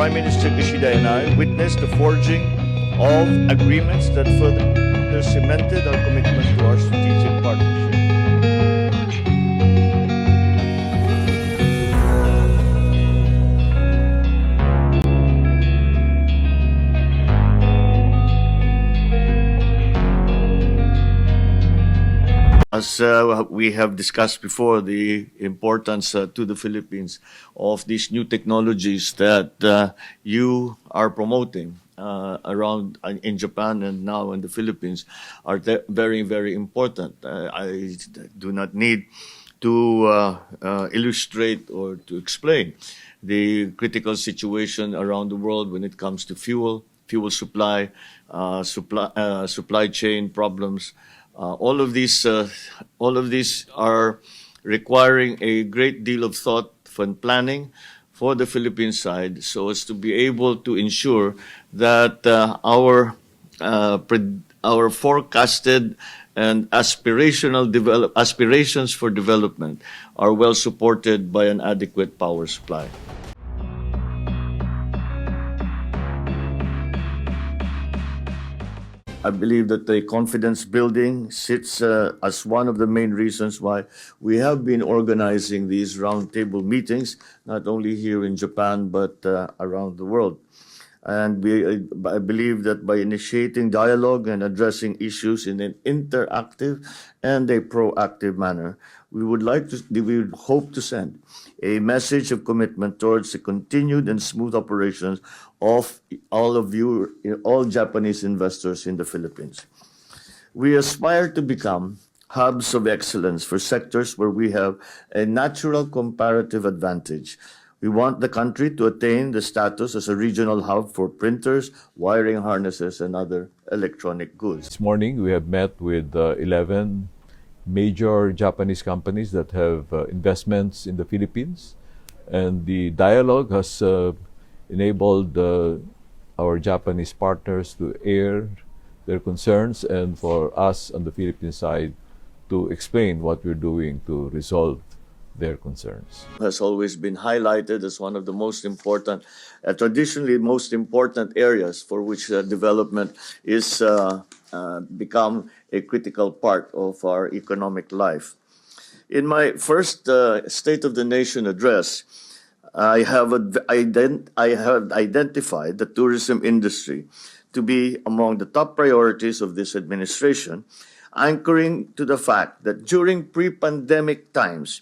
Prime Minister Kishida and I witnessed the forging of agreements that further cemented our commitment to our strategic partnership. As we have discussed before, the importance to the Philippines of these new technologies that you are promoting around in Japan and now in the Philippines are very, very important. I do not need to illustrate or to explain the critical situation around the world when it comes to fuel supply, supply chain problems. All of these are requiring a great deal of thought and planning for the Philippine side, so as to be able to ensure that our forecasted and aspirations for development are well supported by an adequate power supply. I believe that the confidence building sits as one of the main reasons why we have been organizing these roundtable meetings, not only here in Japan, but around the world. And I believe that by initiating dialogue and addressing issues in an interactive and a proactive manner, we would hope to send a message of commitment towards the continued and smooth operations of all Japanese investors in the Philippines. We aspire to become hubs of excellence for sectors where we have a natural comparative advantage. We want the country to attain the status as a regional hub for printers, wiring harnesses, and other electronic goods. This morning, we have met with 11 major Japanese companies that have investments in the Philippines. And the dialogue has enabled our Japanese partners to air their concerns and for us on the Philippine side to explain what we're doing to resolve their concerns. Has always been highlighted as one of the most important, traditionally most important areas for which development is become a critical part of our economic life. In my first State of the Nation address, I have identified the tourism industry to be among the top priorities of this administration, anchoring to the fact that during pre-pandemic times,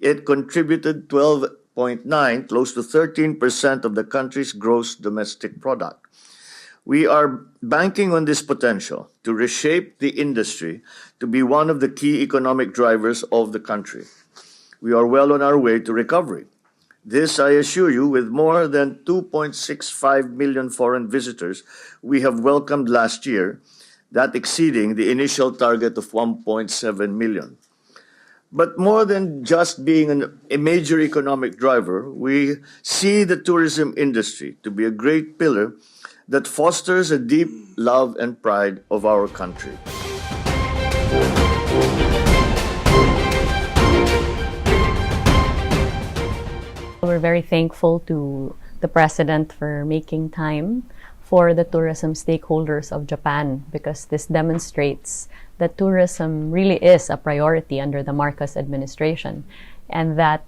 it contributed 12.9, close to 13% of the country's gross domestic product. We are banking on this potential to reshape the industry to be one of the key economic drivers of the country. We are well on our way to recovery. This, I assure you, with more than 2.65 million foreign visitors we have welcomed last year, that exceeding the initial target of 1.7 million. But more than just being a major economic driver, we see the tourism industry to be a great pillar that fosters a deep love and pride of our country. We're very thankful to the President for making time for the tourism stakeholders of Japan, because this demonstrates that tourism really is a priority under the Marcos administration, and that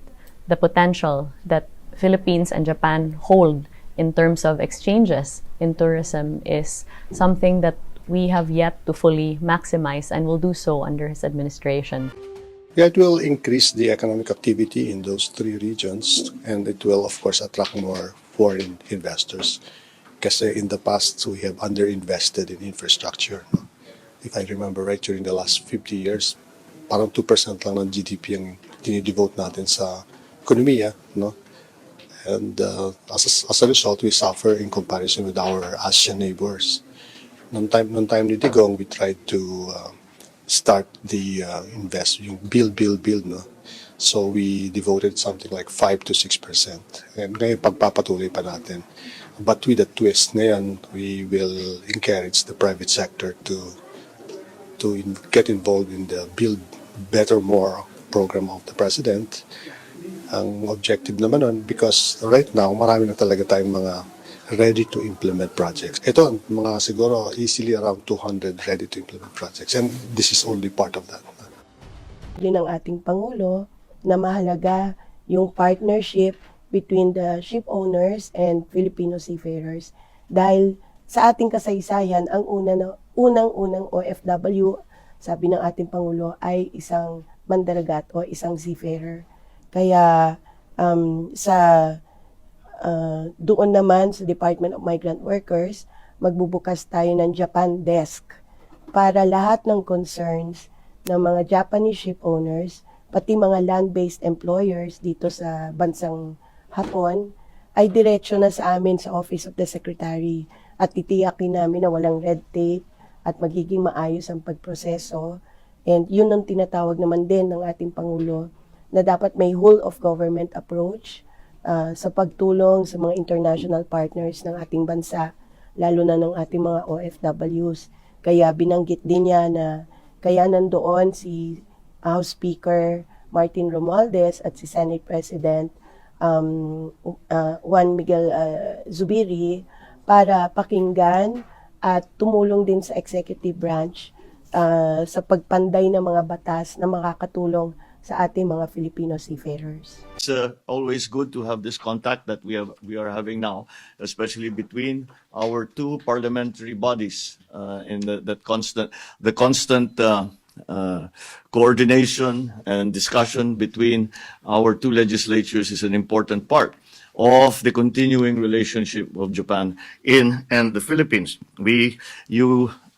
the potential that Philippines and Japan hold in terms of exchanges in tourism is something that we have yet to fully maximize and will do so under his administration. It will increase the economic activity in those three regions, and it will, of course, attract more foreign investors. Because in the past, we have underinvested in infrastructure. No? If I remember right, during the last 50 years, parang 2% lang ng GDP ang dinidevote natin sa ekonomiya. No? And as a result, we suffer in comparison with our Asian neighbors. Noong time ni Digong, we tried to start the build. No? So we devoted something like 5 to 6%. And ngayon pagpapatuloy pa natin. But with a twist, ngayon we will encourage the private sector to get involved in the Build Better More program of the President. Ang objective naman nun, because right now, marami na talaga tayong mga ready to implement projects. Ito, mga siguro easily around 200 ready to implement projects. And this is only part of that. Din ang ating Pangulo na mahalaga yung partnership between the ship owners and Filipino seafarers. Dahil sa ating kasaysayan, ang unang-unang OFW, sabi ng ating Pangulo, ay isang mandaragat o isang seafarer. Kaya doon naman sa Department of Migrant Workers, magbubukas tayo ng Japan Desk para lahat ng concerns ng mga Japanese ship owners, pati mga land-based employers dito sa bansang Hapon, ay diretso na sa amin sa Office of the Secretary at titiyakin namin na walang red tape at magiging maayos ang pagproseso. And yun ang tinatawag naman din ng ating Pangulo na dapat may whole of government approach sa pagtulong sa mga international partners ng ating bansa, lalo na ng ating mga OFWs. Kaya binanggit din niya na kaya nandoon si House Speaker Martin Romualdez at si Senate President Juan Miguel Zubiri para pakinggan at tumulong din sa executive branch sa pagpanday ng mga batas na makakatulong sa ating mga Filipino seafarers. It's always good to have this contact that we are having now, especially between our two parliamentary bodies, in the constant coordination and discussion between our two legislatures is an important part of the continuing relationship of Japan and the Philippines.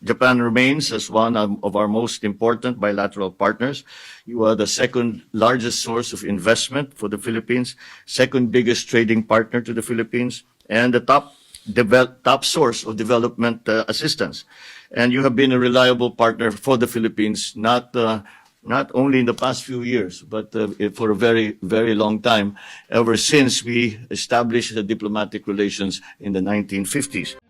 Japan remains as one of our most important bilateral partners. You are the second largest source of investment for the Philippines, second biggest trading partner to the Philippines, and the top source of development assistance. And you have been a reliable partner for the Philippines, not only in the past few years, but for a very, very long time, ever since we established the diplomatic relations in the 1950s.